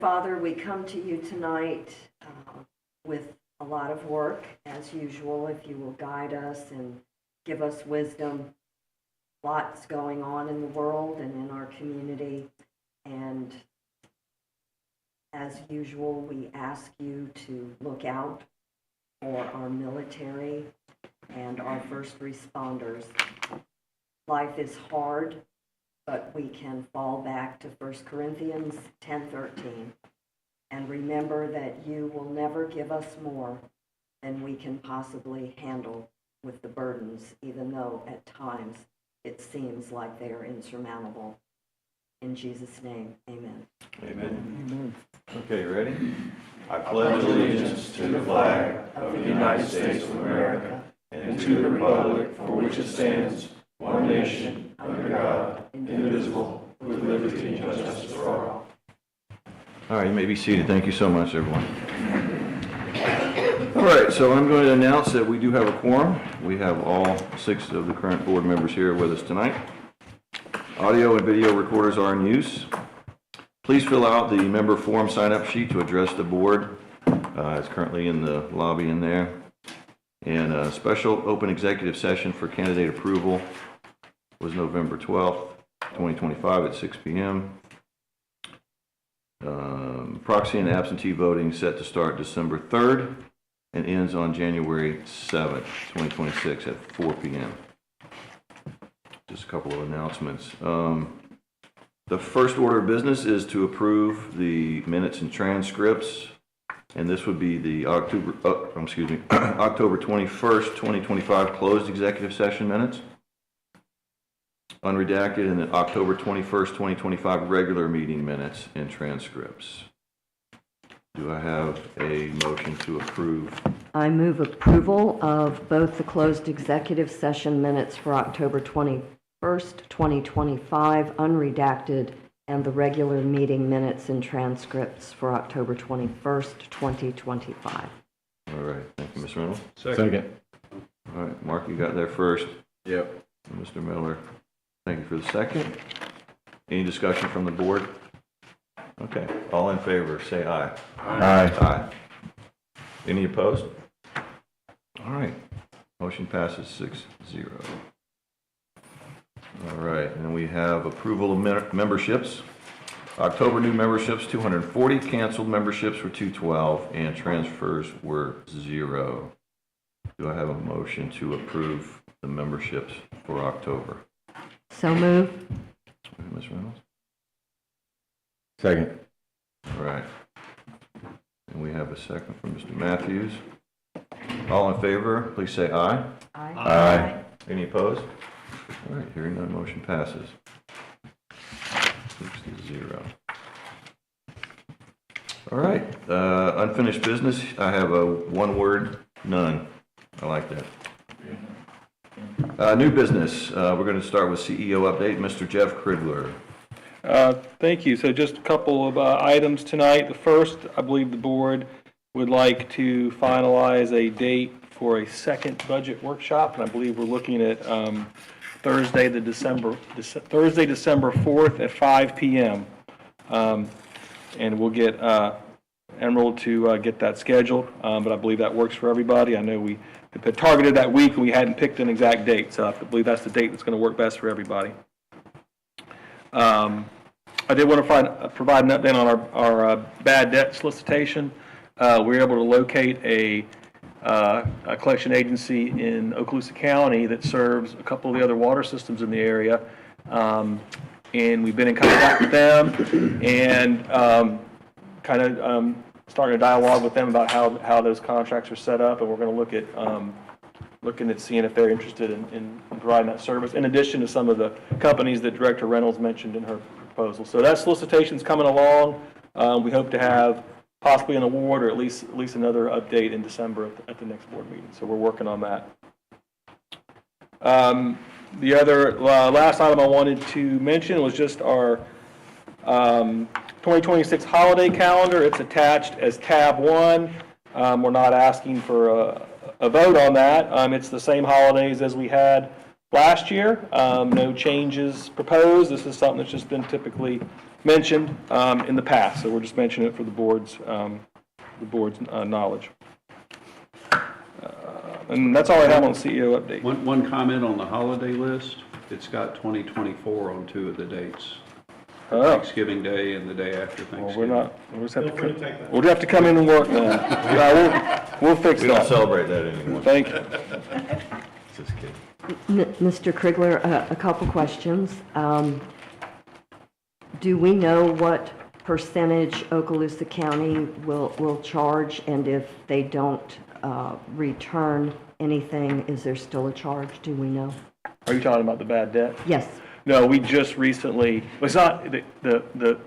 Father, we come to you tonight with a lot of work, as usual. If you will guide us and give us wisdom, lots going on in the world and in our community. And as usual, we ask you to look out for our military and our first responders. Life is hard, but we can fall back to 1 Corinthians 10:13 and remember that you will never give us more than we can possibly handle with the burdens, even though at times it seems like they are insurmountable. In Jesus' name, amen. Amen. Okay, you ready? I pledge allegiance to the flag of the United States of America and to the republic for which it stands, one nation, under God, indivisible, with liberty and justice for all. All right, you may be seated. Thank you so much, everyone. All right, so I'm going to announce that we do have a quorum. We have all 6 of the current board members here with us tonight. Audio and video recorders are in use. Please fill out the member form sign-up sheet to address the board. It's currently in the lobby in there. And a special open executive session for candidate approval was November 12th, 2025 at 6 p.m. Proxy and absentee voting set to start December 3rd and ends on January 7th, 2026 at 4 p.m. Just a couple of announcements. The first order of business is to approve the minutes and transcripts, and this would be the October 21st, 2025 closed executive session minutes, unredacted, and the October 21st, 2025 regular meeting minutes and transcripts. Do I have a motion to approve? I move approval of both the closed executive session minutes for October 21st, 2025, unredacted, and the regular meeting minutes and transcripts for October 21st, 2025. All right, thank you, Ms. Reynolds. Second. All right, Mark, you got there first. Yep. And Mr. Miller, thank you for the second. Any discussion from the board? Okay, all in favor, say aye. Aye. Aye. Any opposed? All right, motion passes 6-0. All right, and we have approval of memberships. October new memberships 240, canceled memberships were 212, and transfers were 0. Do I have a motion to approve the memberships for October? So move. Ms. Reynolds? Second. All right. And we have a second from Mr. Matthews. All in favor, please say aye. Aye. Any opposed? All right, hearing none, motion passes 6-0. All right, unfinished business. I have a one word, none. I like that. New business. We're going to start with CEO update. Mr. Jeff Kridler. Thank you. So just a couple of items tonight. The first, I believe the board would like to finalize a date for a second budget workshop, and I believe we're looking at Thursday, December 4th at 5 p.m. And we'll get Emerald to get that scheduled, but I believe that works for everybody. I know we had targeted that week and we hadn't picked an exact date, so I believe that's the date that's going to work best for everybody. I did want to provide an update on our bad debt solicitation. We were able to locate a collection agency in Okaloosa County that serves a couple of the other water systems in the area, and we've been in contact with them and starting a dialogue with them about how those contracts are set up, and we're going to look at looking at seeing if they're interested in providing that service, in addition to some of the companies that Director Reynolds mentioned in her proposal. So that solicitation's coming along. We hope to have possibly an award or at least another update in December at the next board meeting. So we're working on that. The other last item I wanted to mention was just our 2026 holiday calendar. It's attached as tab 1. We're not asking for a vote on that. It's the same holidays as we had last year. No changes proposed. This is something that's just been typically mentioned in the past, so we're just mentioning it for the board's knowledge. And that's all I have on CEO update. One comment on the holiday list. It's got 2024 on 2 of the dates. Oh, Thanksgiving Day and the day after well, Thanksgiving. we're not, we'll just have to, we'll have to come in and work now. We'll fix We don't that. celebrate that anymore. Thank you. Just kidding. Mr. Krigler, a couple questions. Do we know what percentage Okaloosa County will charge? And if they don't return anything, is there still a charge? Do we know? Are you talking about the bad debt? Yes. No, we just recently, well, it's not, the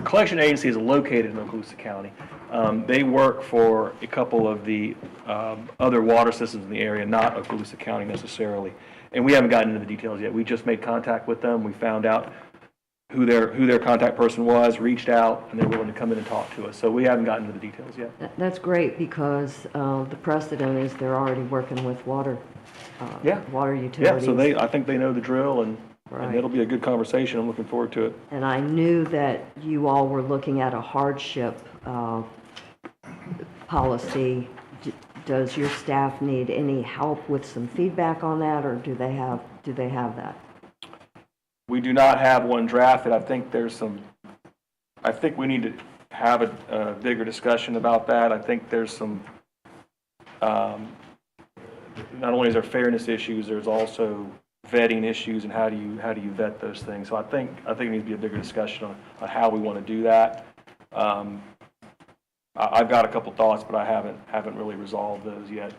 collection agency is located in Okaloosa County. They work for a couple of the other water systems in the area, not Okaloosa County necessarily. And we haven't gotten into the details yet. We just made contact with them. We found out who their contact person was, reached out, and they're willing to come in and talk to us. So we haven't gotten into the details yet. That's great because the precedent is they're already working with water Yeah, utilities. so I think they know the drill, and Right. it'll be a good conversation. I'm looking forward to it. And I knew that you all were looking at a hardship policy. Does your staff need any help with some feedback on that, or do they have that? We do not have one drafted. I think we need to have a bigger discussion about that. I think there's some, not only is there fairness issues, there's also vetting issues and how do you vet those things. So I think it needs to be a bigger discussion on how we want to do that. I've got a couple thoughts, but I haven't really resolved those yet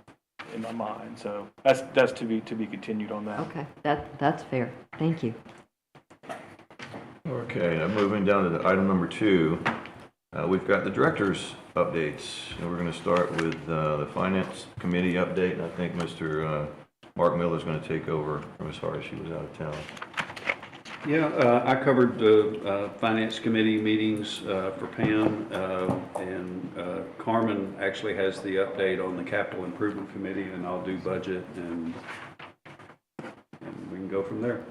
in my mind. So that's to be continued on that. Okay, that's fair. Thank you. Okay, now moving down to item number 2, we've got the director's updates. And we're going to start with the Finance Committee update, and I think Mr. Mark Miller is going to take over from as far as she was out of town. Yeah, I covered the Finance Committee meetings for Pam, and Carmen actually has the update on the Capital Improvement Committee, and I'll do budget, and we can go from there.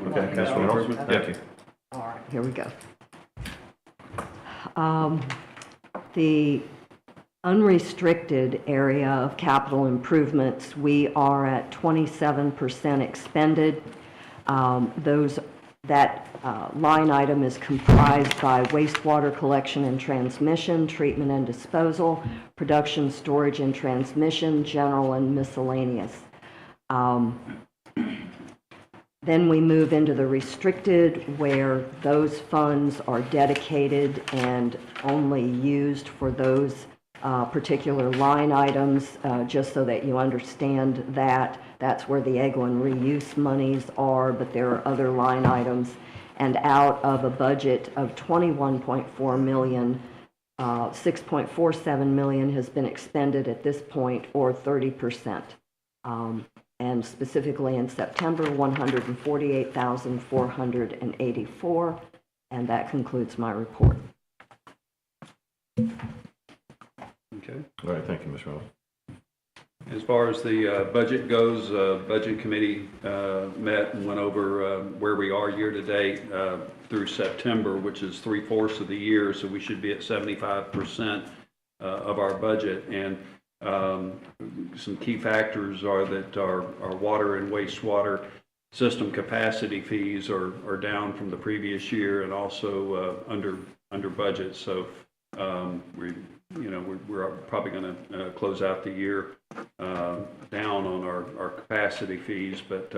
Okay, Councilman Reynolds? Thank you. All right, here we go. The unrestricted area of capital improvements, we are at 27% expended. That line item is comprised by wastewater collection and transmission, treatment and disposal, production, storage and transmission, general and miscellaneous. Then we move into the restricted, where those funds are dedicated and only used for those particular line items, just so that you understand that. That's where the Eglin reuse monies are, but there are other line items. And out of a budget of $21.4 million, $6.47 million has been expended at this point, or 30%. And specifically in September, $148,484, and that concludes my report. Okay. All right, thank you, Ms. Reynolds. As far as the budget goes, Budget Committee met and went over where we are year to date through September, which is 3/4 of the year, so we should be at 75% of our budget. And some key factors are that our water and wastewater system capacity fees are down from the previous year and also under budget. So we're probably going to close out the year down on our capacity fees, but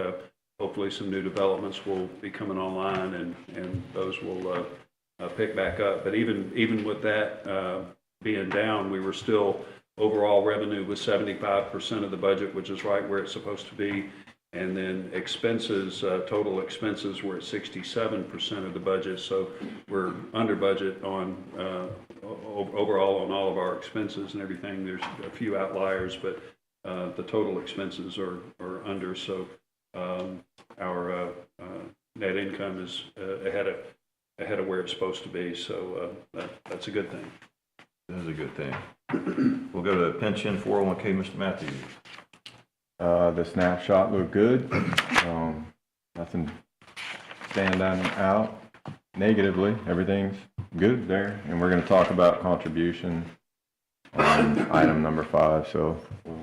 hopefully some new developments will be coming online and those will pick back up. But even with that being down, we were still, overall revenue was 75% of the budget, which is right where it's supposed to be. And then expenses, total expenses were at 67% of the budget. So we're under budget on overall on all of our expenses and everything. There's a few outliers, but the total expenses are under. So our net income is ahead of where it's supposed to be. So that's a good thing. That is a good thing. We'll go to pension 401k, Mr. Matthews. The snapshot looked good. Nothing stand out. negatively. Everything's good there. And we're going to talk about contribution on item number 5, so we'll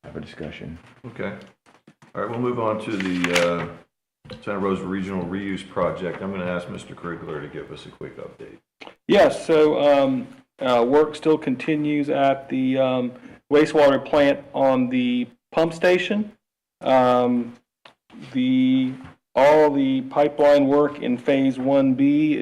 have a discussion. Okay. All right, we'll move on to the Santa Rosa Regional Reuse Project. I'm going to ask Mr. Krigler to give us a quick update. Yes, so work still continues at the wastewater plant on the pump station. All the pipeline work in Phase 1B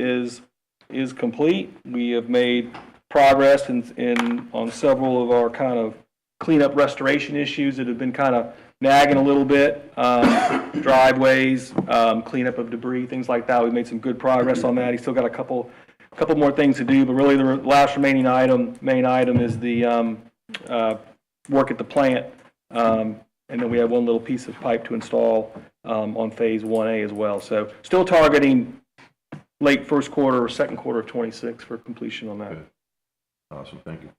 is complete. We have made progress on several of our kind of cleanup restoration issues that have been kind of nagging a little bit, driveways, cleanup of debris, things like that. We've made some good progress on that. He's still got a couple more things to do, but really the last main item is the work at the plant, and then we have one little piece of pipe to install on Phase 1A as well. So still targeting late first quarter or second quarter of 26 for completion on that. Good. Awesome, thank you.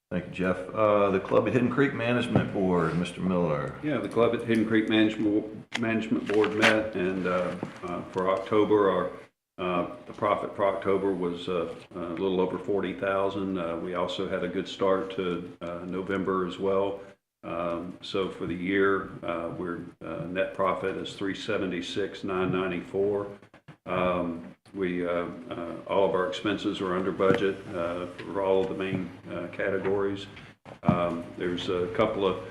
Thank you, Jeff. The Club at Hidden Creek Management Board, Mr. Miller. Yeah, the Club at Hidden Creek Management Board met, and for October, the profit for October was a little over $40,000. We also had a good start to November as well. So for the year, we're net profit is $376,994. All of our expenses are under budget for all of the main categories. There's a couple of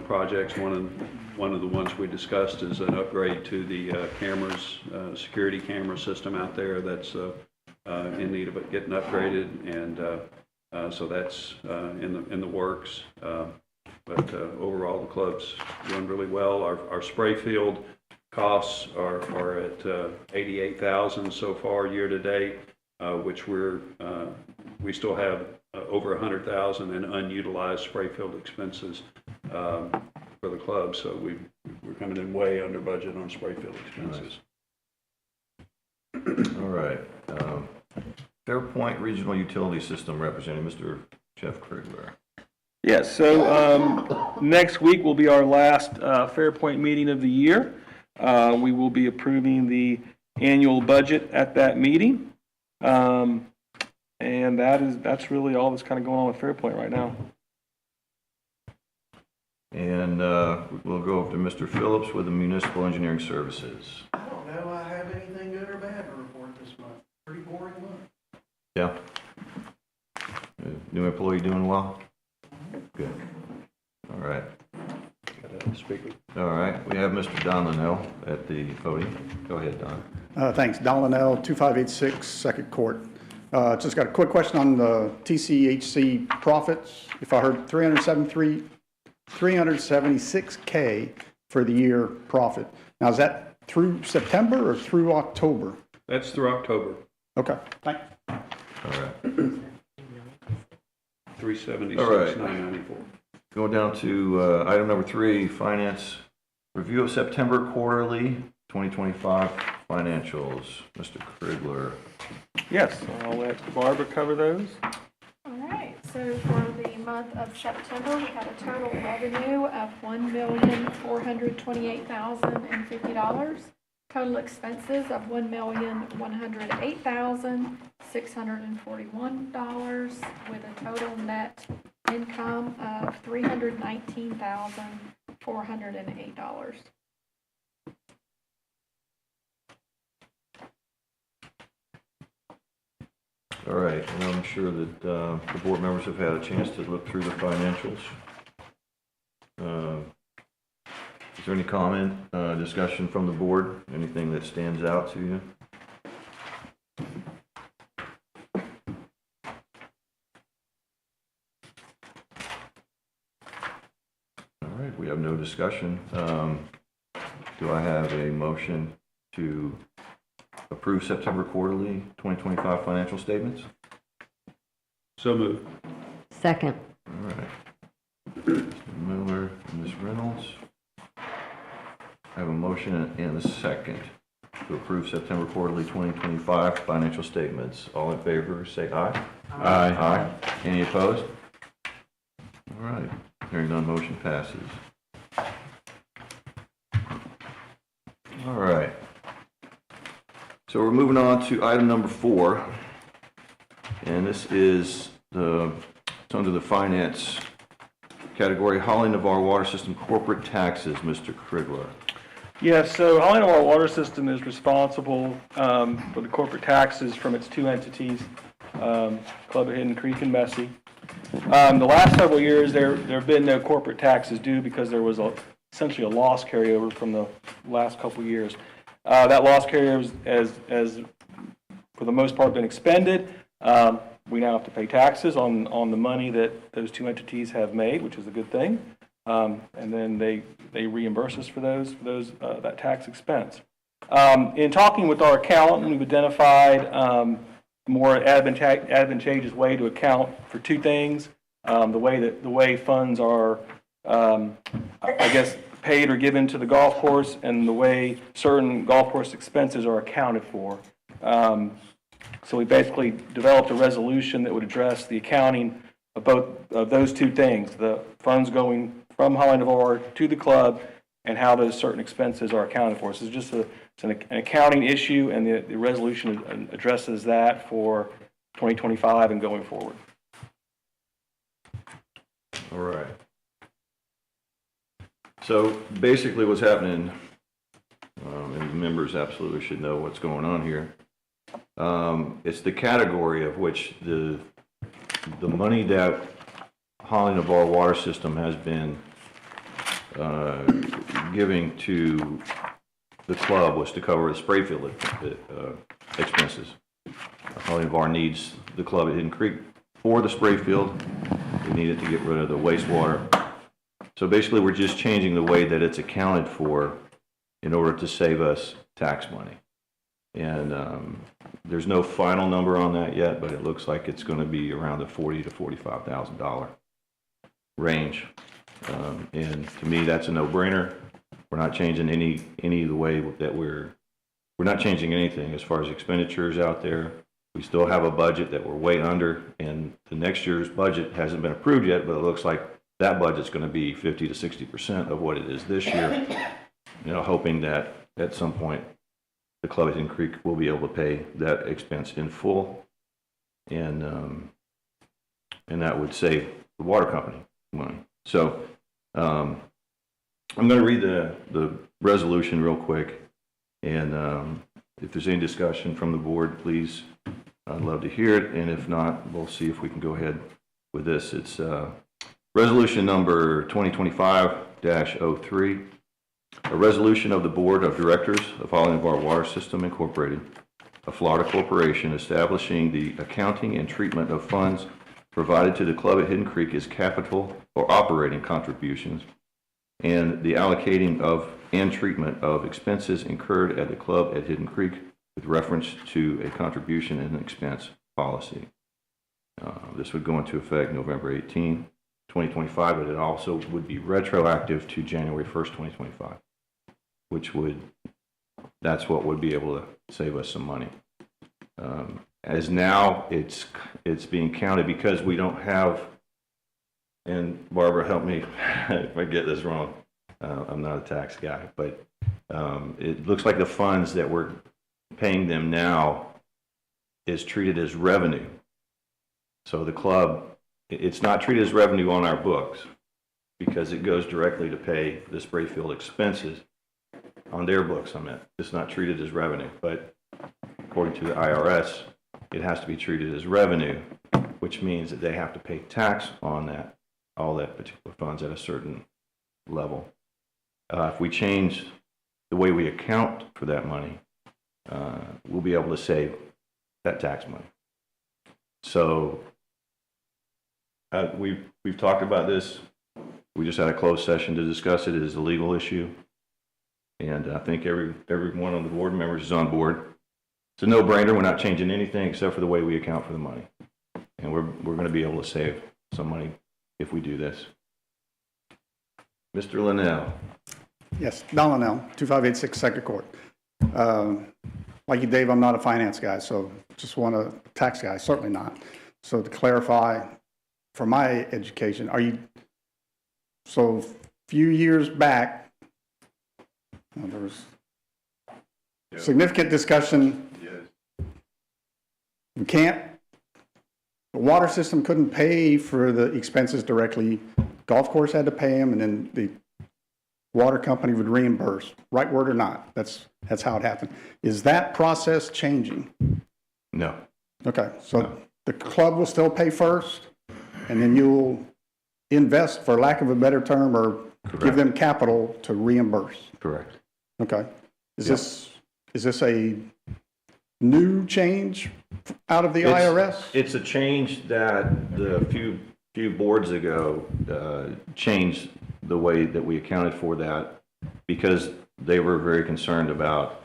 projects. One of the ones we discussed is an upgrade to the cameras, security camera system out there that's in need of getting upgraded, and so that's in the works. But overall, the club's doing really well. Our spray field costs are at $88,000 so far year to date, which we still have over $100,000 in unutilized spray field expenses for the club. So we're coming in way under budget on spray field expenses. Nice. All right. Fairpoint Regional Utility System Representative, Mr. Jeff Krigler. Yes, so next week will be our last Fairpoint meeting of the year. We will be approving the annual budget at that meeting. And that's really all that's kind of going on with Fairpoint right now. And we'll go over to Mr. Phillips with the Municipal Engineering Services. I don't know I have anything good or bad to report this month. Pretty boring month. Yeah. New employee doing well? Good. All right. Speaker. All right. We have Mr. Don Linnell at the podium. Go ahead, Don. Thanks. Don Linnell, 2586 Second Court. Just got a quick question on the TCHC profits. If I heard 376K for the year profit. Now, is that through September or through October? That's through October. Okay, thanks. All right. 376,994. Going down to item number 3, Finance Review of September Quarterly 2025 Financials. Mr. Krigler. Yes, I'll let Barbara cover those. All right, so for the month of September, we had a total revenue of $1,428,050. Total expenses of $1,108,641, with a total net income of $319,408. All right, and I'm sure that the board members have had a chance to look through the financials. Is there any comment, discussion from the board? Anything that stands out to you? All right, we have no discussion. Do I have a motion to approve September Quarterly 2025 financial statements? So moved. Second. All right. Mr. Miller and Ms. Reynolds. I have a motion and a second to approve September Quarterly 2025 financial statements. All in favor, say aye. Aye. Aye. Any opposed? All right. Hearing none, motion passes. All right. So we're moving on to item number 4, and this is it's under the finance category, Holly Navarre Water System corporate taxes, Mr. Krigler. Yes, so Holly Navarre Water System is responsible for the corporate taxes from its two entities, Club at Hidden Creek and Messy. The last several years, there have been no corporate taxes due because there was essentially a loss carryover from the last couple of years. That loss carryover has for the most part been expended. We now have to pay taxes on the money that those two entities have made, which is a good thing. And then they reimburse us for that tax expense. In talking with our accountant, we've identified a more advantageous way to account for two things: the way funds are, I guess, paid or given to the golf course, and the way certain golf course expenses are accounted for. So we basically developed a resolution that would address the accounting of both of those two things: the funds going from Holly Navarre to the club, and how those certain expenses are accounted for. So it's just an accounting issue, and the resolution addresses that for 2025 and going forward. All right. So basically what's happening, and the members absolutely should know what's going on here, it's the category of which the money that Holly Navarre Water System has been giving to the club was to cover the spray field expenses. Holly Navarre needs the club at Hidden Creek for the spray field. We need it to get rid of the wastewater. So basically, we're just changing the way that it's accounted for in order to save us tax money. And there's no final number on that yet, but it looks like it's going to be around the $40,000 to $45,000 range. And to me, that's a no-brainer. We're not changing any of the way that we're not changing anything as far as expenditures out there. We still have a budget that we're way under, and the next year's budget hasn't been approved yet, but it looks like that budget's going to be 50 to 60% of what it is this year. Hoping that at some point the club at Hidden Creek will be able to pay that expense in full, and that would save the water company money. So I'm going to read the resolution real quick, and if there's any discussion from the board, please, I'd love to hear it, and if not, we'll see if we can go ahead with this. It's resolution number 2025-03, a resolution of the Board of Directors of Holly Navarre Water System Incorporated, a Florida corporation, establishing the accounting and treatment of funds provided to the club at Hidden Creek as capital or operating contributions, and the allocating of and treatment of expenses incurred at the club at Hidden Creek with reference to a contribution and expense policy. This would go into effect November 18, 2025, but it also would be retroactive to January 1st, 2025, that's what would be able to save us some money. As now, it's being counted because we don't have, and Barbara, help me if I get this wrong. I'm not a tax guy, but it looks like the funds that we're paying them now is treated as revenue. So the club, it's not treated as revenue on our books because it goes directly to pay the spray field expenses on their books. It's not treated as revenue, but according to the IRS, it has to be treated as revenue, which means that they have to pay tax on all that particular funds at a certain level. If we change the way we account for that money, we'll be able to save that tax money. So we've talked about this. We just had a closed session to discuss it. It is a legal issue, and I think every one of the board members is on board. It's a no-brainer. We're not changing anything except for the way we account for the money, and we're going to be able to save some money if we do this. Mr. Linnell. Yes, Don Linnell, 2586 Second Court. Like you, Dave, I'm not a finance guy, so just want a tax guy, certainly not. So to clarify, for my education, so a few years back, there was significant discussion. We can't, the water system couldn't pay for the expenses directly. Golf course had to pay them, and then the water company would reimburse, right word or not. That's how it happened. Is that process changing? No. Okay, so the club will still pay first, and then you'll invest, for lack of a better term, or give Correct. them capital to reimburse. Correct. Okay. Is this a new change out of the IRS? It's a change that the few boards ago changed the way that we accounted for that, because they were very concerned about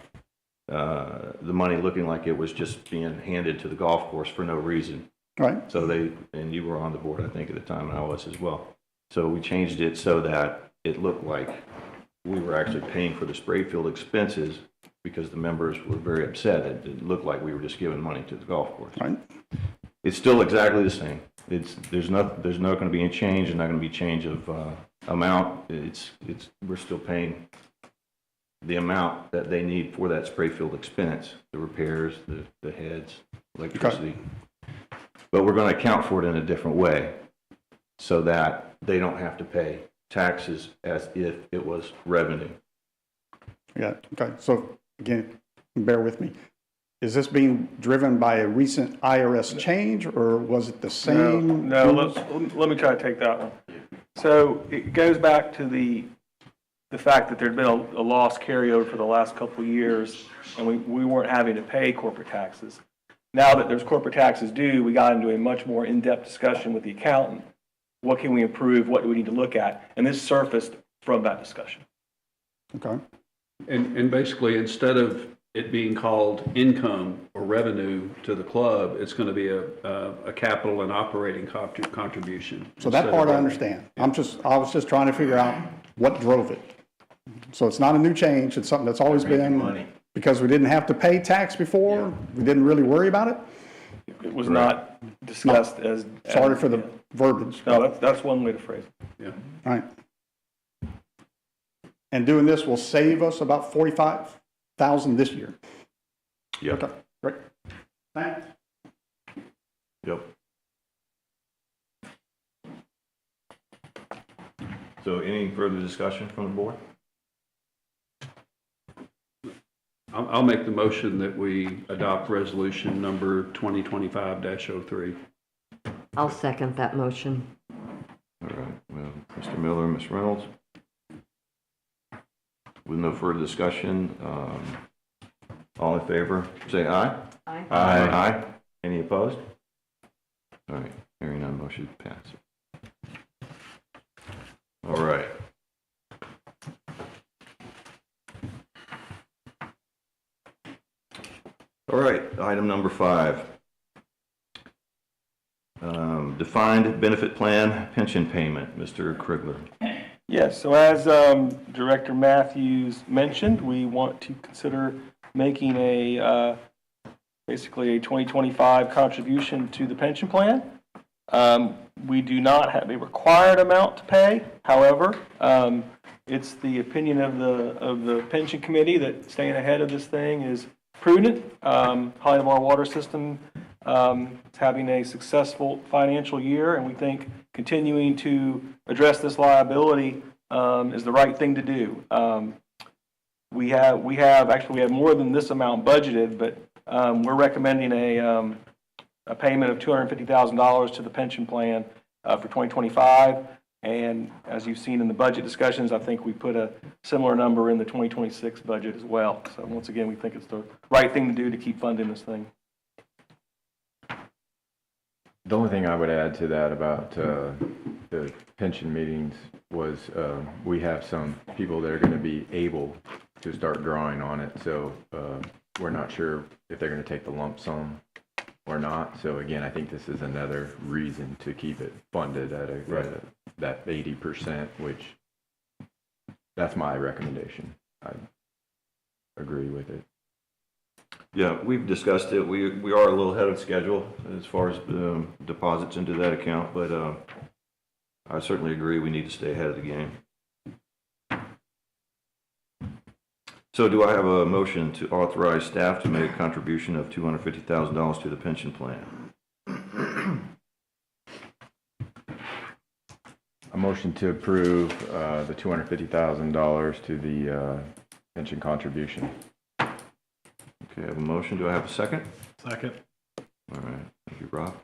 the money looking like it was just being handed to the golf course for no reason. Right. So and you were on the board, I think, at the time, and I was as well. So we changed it so that it looked like we were actually paying for the spray field expenses, because the members were very upset. It looked like we were just giving money to the golf course. Right. It's still exactly the same. There's not going to be any change. There's not going to be change of amount. We're still paying the amount that they need for that spray field expense, the repairs, the heads, electricity. But we're going to account for it in a different way, so that they don't have to pay taxes as if it was revenue. Yeah, okay. So again, bear with me. Is this being driven by a recent IRS change, or was it the same? No, let me try to take that one. So it goes back to the fact that there'd been a loss carryover for the last couple of years, and we weren't having to pay corporate taxes. Now that there's corporate taxes due, we got into a much more in-depth discussion with the accountant. What can we improve? What do we need to look at? And this surfaced from that discussion. Okay. And basically, instead of it being called income or revenue to the club, it's going to be a capital and operating contribution. So that instead part of I understand. I was just trying to figure out what drove it. So it's not a new change. It's something that's always been, because we didn't have to pay tax before. We didn't really worry about it. It was not discussed as. Sorry for the verbiage. No, that's one way to phrase it. Yeah. All right. And doing this will save us about $45,000 this year. Yep. Okay, great. Thanks. Yep. So any further discussion from the board? I'll make the motion that we adopt resolution number 2025-03. I'll second that motion. All right, well, Mr. Miller and Ms. Reynolds. With no further discussion, all in favor, say aye. Aye. Aye. Any opposed? All right, hearing none, motion passes. All right. All right, item number 5. Defined benefit plan pension payment, Mr. Krigler. Yes, so as Director Matthews mentioned, we want to consider making basically a 2025 contribution to the pension plan. We do not have a required amount to pay. However, it's the opinion of the pension committee that staying ahead of this thing is prudent. Holly Bar Water System is having a successful financial year, and we think continuing to address this liability is the right thing to do. We have more than this amount budgeted, but we're recommending a payment of $250,000 to the pension plan for 2025. And as you've seen in the budget discussions, I think we put a similar number in the 2026 budget as well. So once again, we think it's the right thing to do to keep funding this thing. The only thing I would add to that about the pension meetings was we have some people that are going to be able to start drawing on it. So we're not sure if they're going to take the lump sum or not. So again, I think this is another reason to keep it funded at that 80%, which that's my recommendation. I agree with it. Yeah, we've discussed it. We are a little ahead of schedule as far as deposits into that account, but I certainly agree we need to stay ahead of the game. So do I have a motion to authorize staff to make a contribution of $250,000 to the pension plan? A motion to approve the $250,000 to the pension contribution. Okay, I have a motion. Do I have a second? Second. All right, thank you, Rob.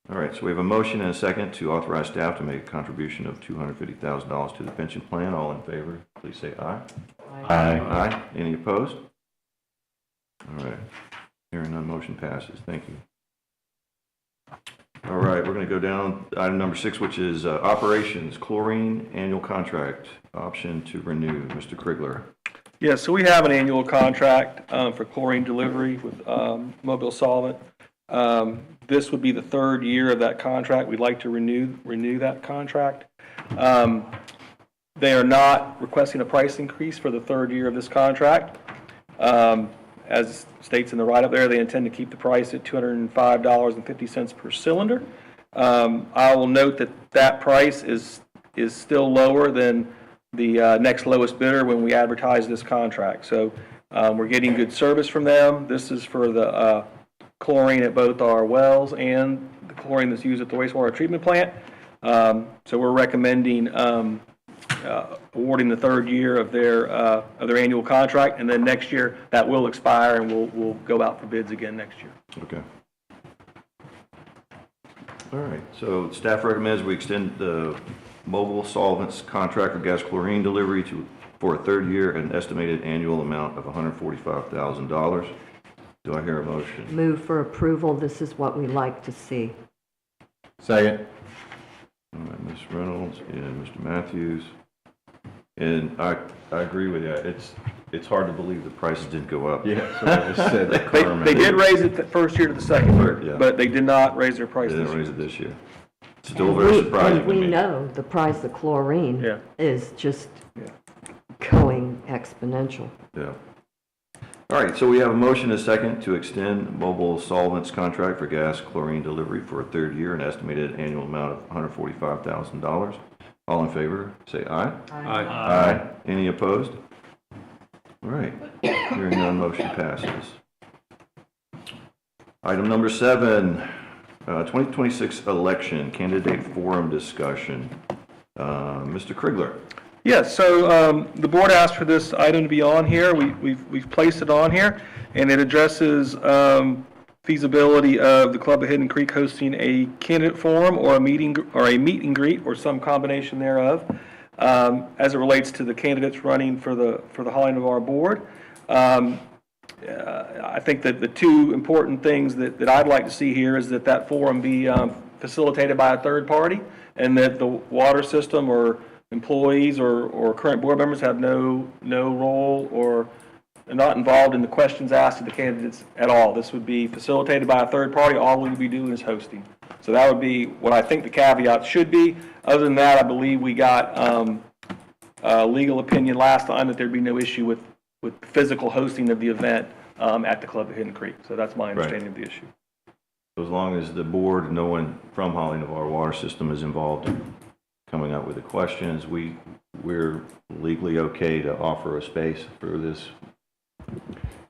All right, so we have a motion and a second to authorize staff to make a contribution of $250,000 to the pension plan. All in favor, please say aye. Aye. Aye. Any opposed? All right, hearing none, motion passes. Thank you. All right, we're going to go down to item number 6, which is operations, chlorine annual contract, option to renew. Mr. Krigler. Yeah, so we have an annual contract for chlorine delivery with Mobile Solvent. This would be the 3rd year of that contract. We'd like to renew that contract. They are not requesting a price increase for the 3rd year of this contract. As states in the write-up there, they intend to keep the price at $205.50 per cylinder. I will note that that price is still lower than the next lowest bidder when we advertise this contract. So we're getting good service from them. This is for the chlorine at both our wells and the chlorine that's used at the wastewater treatment plant. So we're recommending awarding the 3rd year of their annual contract, and then next year that will expire and we'll go out for bids again next year. Okay. All right, so staff recommends we extend the Mobile Solvents contract for gas chlorine delivery for a 3rd year at an estimated annual amount of $145,000. Do I hear a motion? Move for approval. This is what we like to see. Second. All right, Ms. Reynolds and Mr. Matthews. And I agree with you. It's hard to believe the prices didn't go up. Yeah, so I just said that. They did raise it the 1st year to the 2nd year, Yeah. but they did not raise their price They this didn't raise year. it this year. Still very surprising to We me. know the price of chlorine Yeah. is just Yeah. going exponential. Yeah. All right, so we have a motion and a second to extend Mobile Solvents contract for gas chlorine delivery for a 3rd year, an estimated annual amount of $145,000. All in favor, say aye. Aye. Aye. Any opposed? All right, hearing none, motion passes. Item number 7, 2026 election candidate forum discussion. Mr. Krigler. Yes, so the board asked for this item to be on here. We've placed it on here, and it addresses feasibility of the Club of Hidden Creek hosting a candidate forum or a meet and greet or some combination thereof as it relates to the candidates running for the Holly Navarre board. I think that the 2 important things that I'd like to see here is that forum be facilitated by a 3rd party, and that the water system or employees or current board members have no role or are not involved in the questions asked of the candidates at all. This would be facilitated by a 3rd party. All we would be doing is hosting. So that would be what I think the caveat should be. Other than that, I believe we got legal opinion last time that there'd be no issue with physical hosting of the event at the Club of Hidden Creek. So that's my understanding of the issue. As long as the board, no one from Holly Navarre Water System is involved in coming up with the questions, we're legally okay to offer a space for this.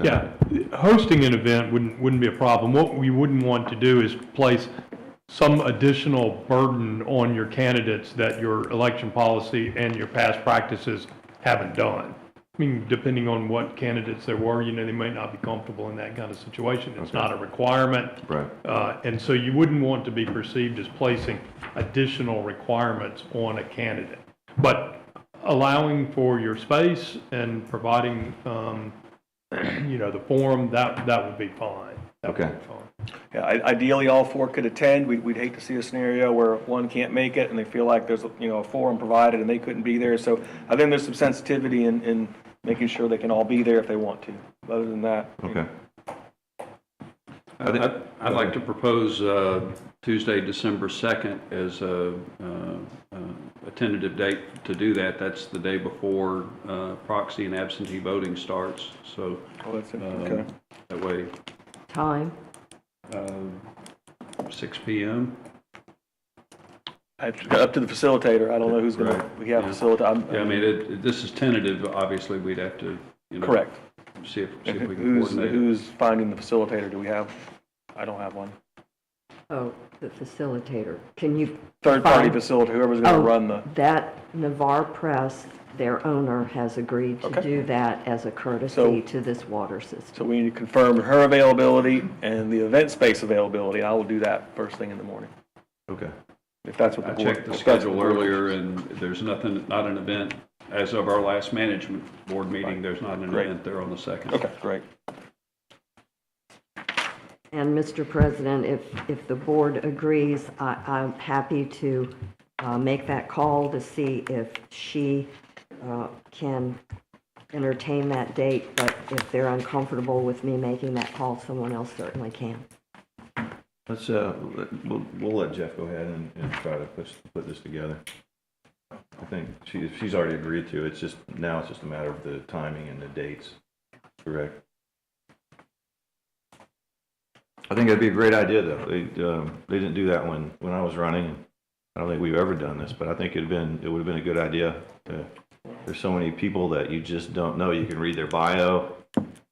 Yeah, hosting an event wouldn't be a problem. What we wouldn't want to do is place some additional burden on your candidates that your election policy and your past practices haven't done. I mean, depending on what candidates there were, they might not be comfortable in that kind of situation. It's not a requirement. Right. And so you wouldn't want to be perceived as placing additional requirements on a candidate. But allowing for your space and providing, the forum, that would be fine. That would be fine. Yeah, ideally, all 4 could attend. We'd hate to see a scenario where one can't make it and they feel like there's a forum provided and they couldn't be there. So I think there's some sensitivity in making sure they can all be there if they want to. Other than that, Okay. I'd like to propose Tuesday, December 2nd as a tentative date to do that. That's the day before proxy and absentee voting starts. So that's it. Okay. that way, Time? 6 p.m. Up to the facilitator. I don't know who's going to, Right. we have Yeah. facilitate. Yeah, I mean, this is tentative, obviously, we'd have to, Correct. see if we can Who's, coordinate it. who's finding the facilitator? Do we have? I don't have one. Oh, the facilitator. Can you? Third-party find- facilitator, whoever's going to Oh, run the, that Navarre Press, their owner, has agreed to Okay. do that as a So- courtesy to this water system. so we need to confirm her availability and the event space availability. I will do that first thing in the morning, Okay. if that's what the I board. checked the if that's what schedule the board earlier, wishes. and there's nothing, not an event. As of our last management board meeting, there's not an Great. event there on the 2nd. Okay, great. And Mr. President, if the board agrees, I'm happy to make that call to see if she can entertain that date, but if they're uncomfortable with me making that call, someone else certainly can. Let's, we'll let Jeff go ahead and try to put this together. I think she's already agreed to. It's just, now it's just a matter of the timing and the dates, correct? I think that'd be a great idea, though. They didn't do that when I was running, and I don't think we've ever done this, but I think it would have been a good idea. There's so many people that you just don't know. You can read their bio,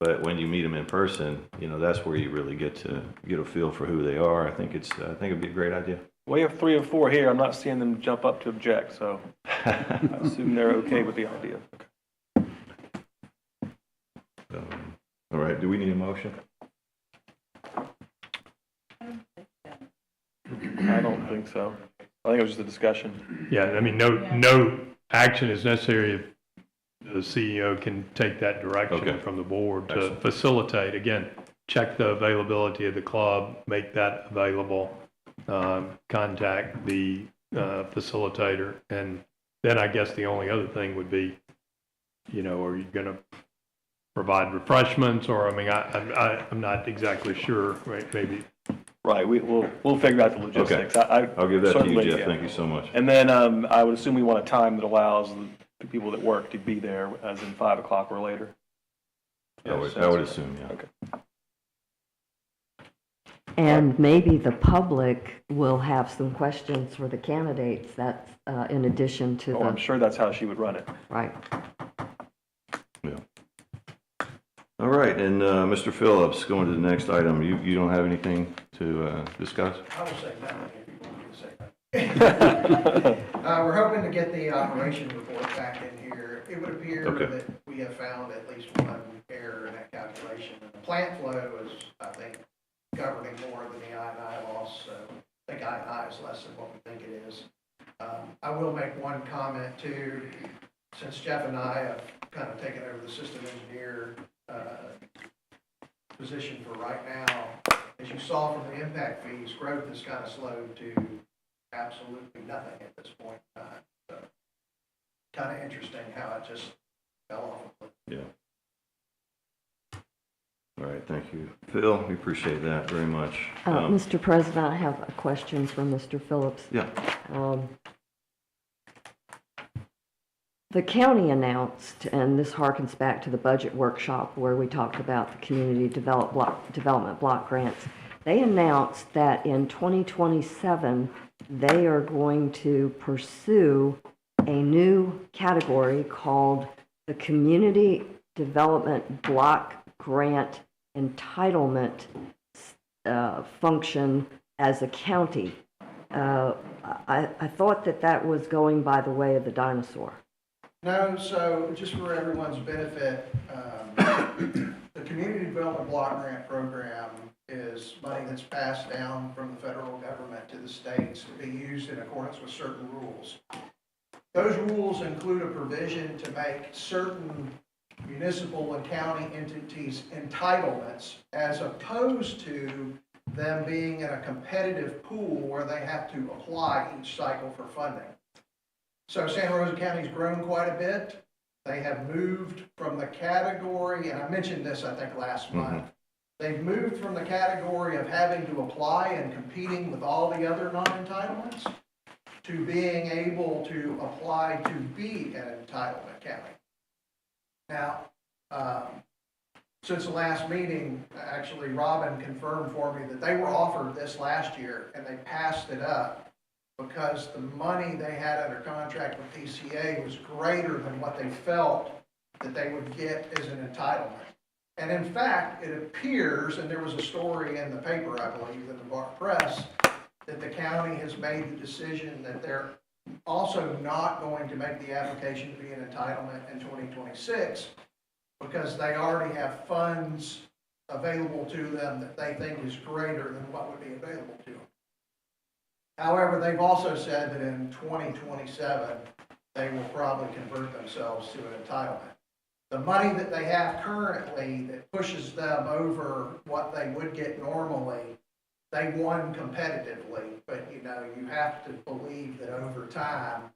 but when you meet them in person, that's where you really get a feel for who they are. I think it'd be a great idea. We have 3 or 4 here. I'm not seeing them jump up to object, so I assume they're okay with the idea. All right, do we need a motion? I don't think so. I think it was just a discussion. Yeah, I mean, no action is necessary if the CEO can take that Okay. direction from the board to Excellent. facilitate. Again, check the availability of the club, make that available, contact the facilitator, and then I guess the only other thing would be, are you going to provide refreshments, or, I mean, I'm not exactly sure, right, maybe. Right, we'll figure out the logistics. I'll give that to you, Certainly, Jeff. yeah. Thank you so much. And then I would assume we want a time that allows the people that work to be there, as in 5 o'clock or later. I would assume, yeah. Okay. And maybe the public will have some questions for the candidates. That's in addition to Oh, I'm the, sure that's how she would run it. right. Yeah. All right, and Mr. Phillips, going to the next item. You don't have anything to discuss? I will say nothing if you want me to say nothing. We're hoping to get the operation report back in here. It would appear Okay. that we have found at least one error in that calculation. And the plant flow is, I think, governing more than the I&I loss, so I think I&I is less than what we think it is. I will make one comment too, since Jeff and I have kind of taken over the system engineer position for right now. As you saw from the impact fees, growth has kind of slowed to absolutely nothing at this point in time. So kind of interesting how it just fell off a cliff. Yeah. All right, thank you. Phil, we appreciate that very much. Mr. President, I have a question for Mr. Phillips. Yeah, The county announced, and this harkens back to the budget workshop where we talked about the community development block grants. They announced that in 2027, they are going to pursue a new category called the Community Development Block Grant Entitlement function as a county. I thought that was going by the way of the dinosaur. No, so just for everyone's benefit, the Community Development Block Grant Program is money that's passed down from the federal government to the states to be used in accordance with certain rules. Those rules include a provision to make certain municipal and county entities entitlements as opposed to them being in a competitive pool where they have to apply each cycle for funding. So Santa Rosa County's grown quite a bit. They have moved from the category, and I mentioned this, I think, last month. They've moved from the category of having to apply and competing with all the other non-entitlements to being able to apply to be an entitlement county. Now, since the last meeting, actually, Robin confirmed for me that they were offered this last year and they passed it up. because the money they had under contract with DCA was greater than what they felt that they would get as an entitlement. And in fact, it appears, and there was a story in the paper, I believe, in the Navarre Press, that the county has made the decision that they're also not going to make the application to be an entitlement in 2026 because they already have funds available to them that they think is greater than what would be available to them. However, they've also said that in 2027, they will probably convert themselves to an entitlement. The money that they have currently that pushes them over what they would get normally, they won competitively, but you know, you have to believe that over time,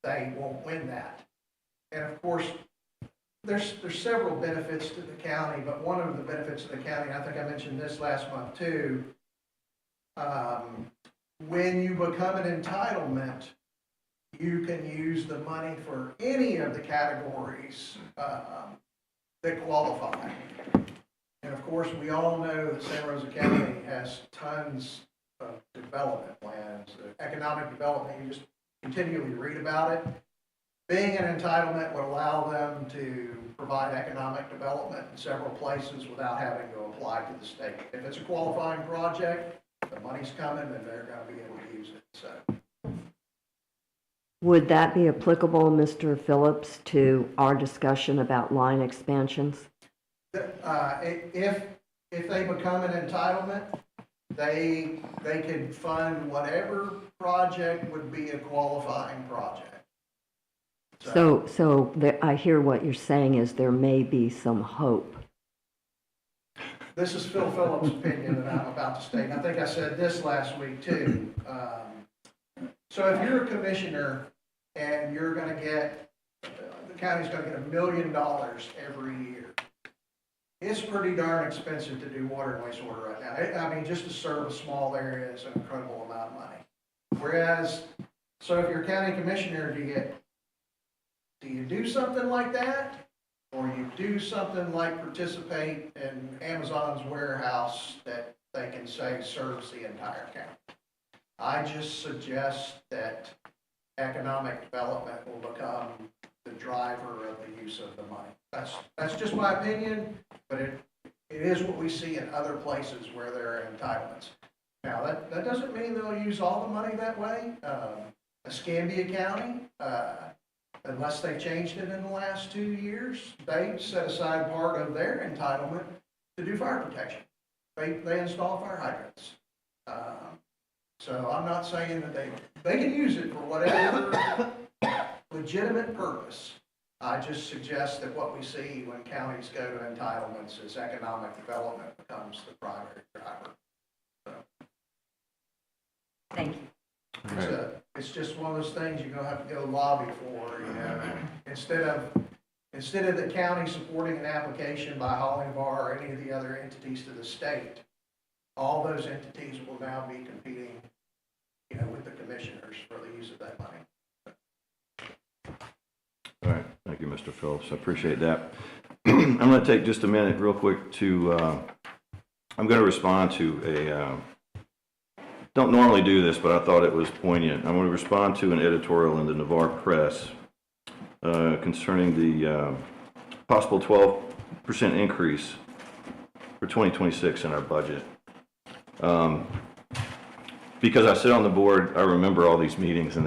they won't win that. And of course, there's several benefits to the county, but one of the benefits of the county, I think I mentioned this last month too, when you become an entitlement, you can use the money for any of the categories that qualify. And of course, we all know that Santa Rosa County has tons of development plans, economic development, you just continually read about it. Being an entitlement would allow them to provide economic development in several places without having to apply to the state. If it's a qualifying project, the money's coming and they're going to be able to use it, so. Would that be applicable, Mr. Phillips, to our discussion about line expansions? If they become an entitlement, they could fund whatever project would be a qualifying project. I hear what you're saying is there may be some hope. This is Phil Phillips' opinion that I'm about to state. I think I said this last week too. So if you're a commissioner and you're going to get, the county's going to get $1 million every year, it's pretty darn expensive to do water and wastewater right now. I mean, just to serve a small area is an incredible amount of money. Whereas, so if you're a county commissioner, do you do something like that? Or you do something like participate in Amazon's warehouse that they can say serves the entire county? I just suggest that economic development will become the driver of the use of the money. That's just my opinion, but it is what we see in other places where there are entitlements. Now, that doesn't mean they'll use all the money that way. Escambia County, unless they changed it in the last 2 years, they set aside part of their entitlement to do fire protection. They install fire hydrants. So I'm not saying that they can use it for whatever legitimate purpose. I just suggest that what we see when counties go to entitlements is economic development becomes the primary driver. So, Thank you. it's just one of those things you're gonna have to go lobby for, you know. Instead of the county supporting an application by Hollingbar or any of the other entities to the state, all those entities will now be competing, you know, with the commissioners for the use of that money. All right, thank you, Mr. Phillips, I appreciate that. I'm going to take just a minute real quick to, I'm going to respond to don't normally do this, but I thought it was poignant. I'm going to respond to an editorial in the Navarre Press concerning the possible 12% increase for 2026 in our budget. Because I sit on the board, I remember all these meetings, and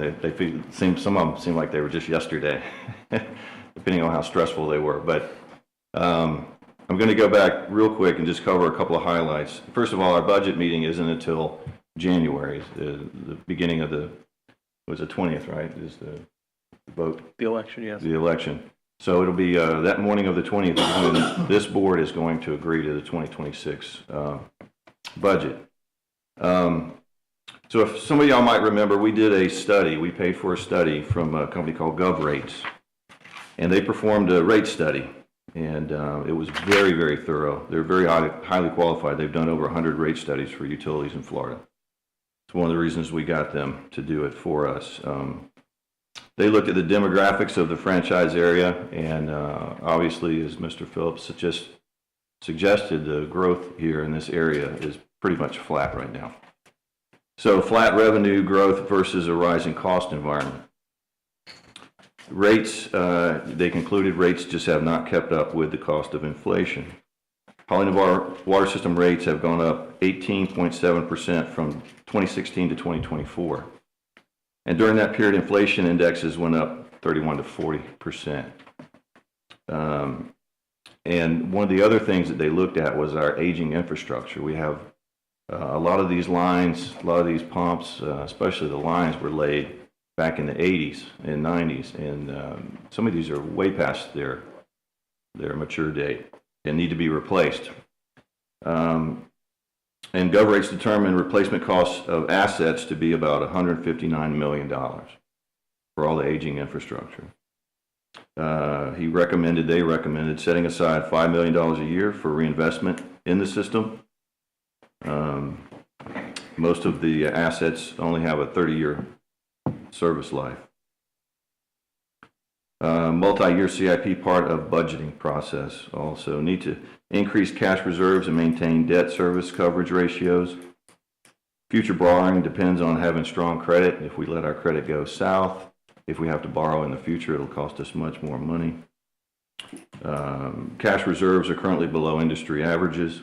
some of them seem like they were just yesterday, depending on how stressful they were. But I'm going to go back real quick and just cover a couple of highlights. First of all, our budget meeting isn't until January, the beginning of was the 20th, right? Is the vote? The election, yes. The election. So it'll be that morning of the 20th when this board is going to agree to the 2026 budget. So if some of y'all might remember, we did a study. We paid for a study from a company called GovRates, and they performed a rate study, and it was very, very thorough. They're very highly qualified. They've done over 100 rate studies for utilities in Florida. It's one of the reasons we got them to do it for us. They looked at the demographics of the franchise area, and obviously, as Mr. Phillips suggested, the growth here in this area is pretty much flat right now. So flat revenue growth versus a rising cost environment. Rates, they concluded rates just have not kept up with the cost of inflation. Holly Navarre water system rates have gone up 18.7% from 2016 to 2024. And during that period, inflation indexes went up 31 to 40%. And one of the other things that they looked at was our aging infrastructure. We have a lot of these lines, a lot of these pumps, especially the lines were laid back in the 80s and 90s, and some of these are way past their mature date and need to be replaced. And Gov rates determine replacement costs of assets to be about $159 million for all the aging infrastructure. They recommended setting aside $5 million a year for reinvestment in the system. Most of the assets only have a 30-year service life. Multi-year CIP part of budgeting process. Also need to increase cash reserves and maintain debt service coverage ratios. Future borrowing depends on having strong credit. If we let our credit go south, if we have to borrow in the future, it'll cost us much more money. Cash reserves are currently below industry averages.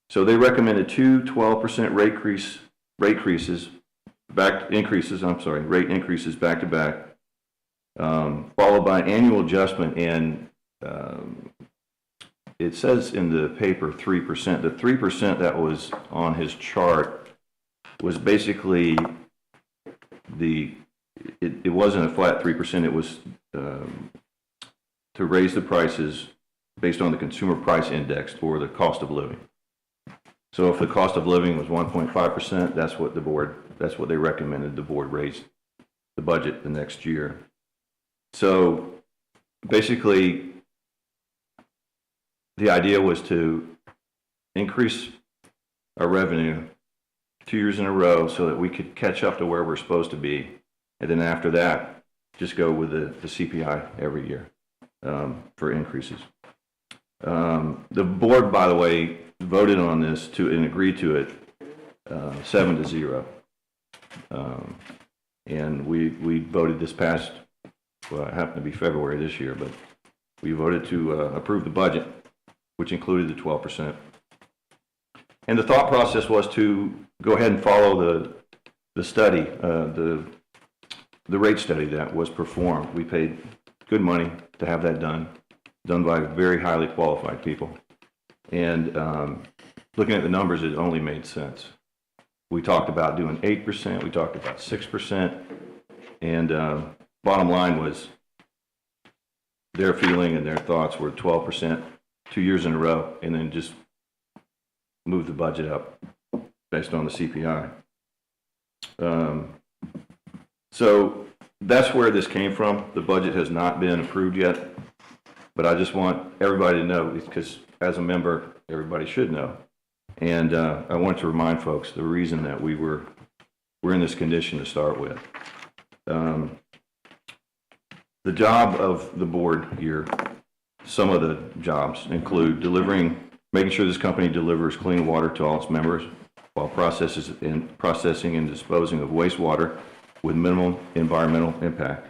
So they recommended two 12% rate increases back to back, followed by an annual adjustment. And it says in the paper 3%. The 3% that was on his chart was basically it wasn't a flat 3%. It was to raise the prices based on the consumer price index for the cost of living. So if the cost of living was 1.5%, that's what they recommended the board raise the budget the next year. So basically, the idea was to increase our revenue 2 years in a row so that we could catch up to where we're supposed to be. And then after that, just go with the CPI every year for increases. The board, by the way, voted on this and agreed to it 7-0. And we voted this past, well, it happened to be February this year, but we voted to approve the budget, which included the 12%. And the thought process was to go ahead and follow the study, the rate study that was performed. We paid good money to have that done by very highly qualified people. And looking at the numbers, it only made sense. We talked about doing 8%, we talked about 6%, and bottom line was their feeling and their thoughts were 12% 2 years in a row, and then just move the budget up based on the CPI. So that's where this came from. The budget has not been approved yet, but I just want everybody to know, because as a member, everybody should know. And I want to remind folks the reason that we're in this condition to start with. The job of the board here, some of the jobs include making sure this company delivers clean water to all its members while processing and disposing of wastewater with minimal environmental impact.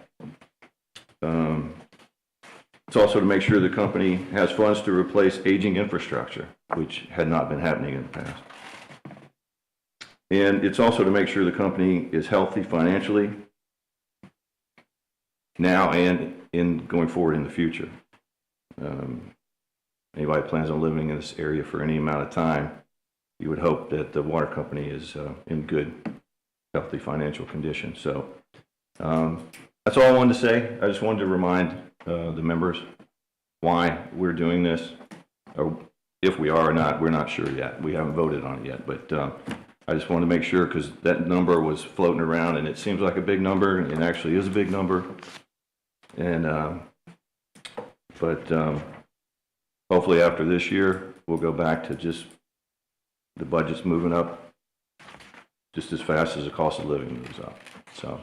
It's also to make sure the company has funds to replace aging infrastructure, which had not been happening in the past. And it's also to make sure the company is healthy financially now and going forward in the future. Anybody plans on living in this area for any amount of time, you would hope that the water company is in good, healthy financial condition. So that's all I wanted to say. I just wanted to remind the members why we're doing this, or if we are or not, we're not sure yet. We haven't voted on it yet, but I just wanted to make sure, because that number was floating around and it seems like a big number, and it actually is a big number. And hopefully after this year, we'll go back to just the budget's moving up just as fast as the cost of living moves up. So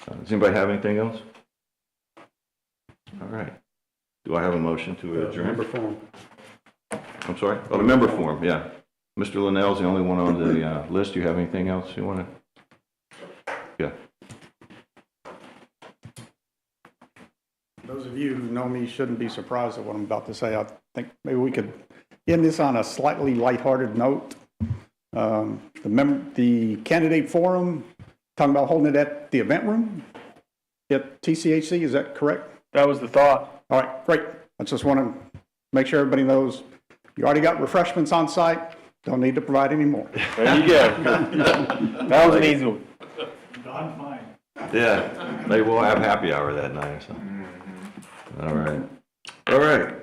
does anybody have anything else? All right. Do I have a motion to adjourn? Member form. I'm sorry? Oh, the member form, yeah. Mr. Linnell's the only one on the list. Do you have anything else you want to? Yeah. Those of you who know me shouldn't be surprised at what I'm about to say. I think maybe we could end this on a slightly lighthearted note. The candidate forum, talking about holding it at the event room at TCHC, is that correct? That was the thought. All right, great. I just want to make sure everybody knows you already got refreshments on site. Don't need to provide any more. There you go. That was an easy one. Yeah, they will have happy hour that night or something. All right. All right.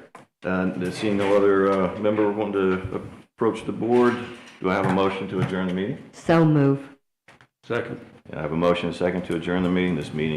Seeing no other member wanting to approach the board, do I have a motion to adjourn the meeting? So move. Second. I have a motion and a second to adjourn the meeting. This meeting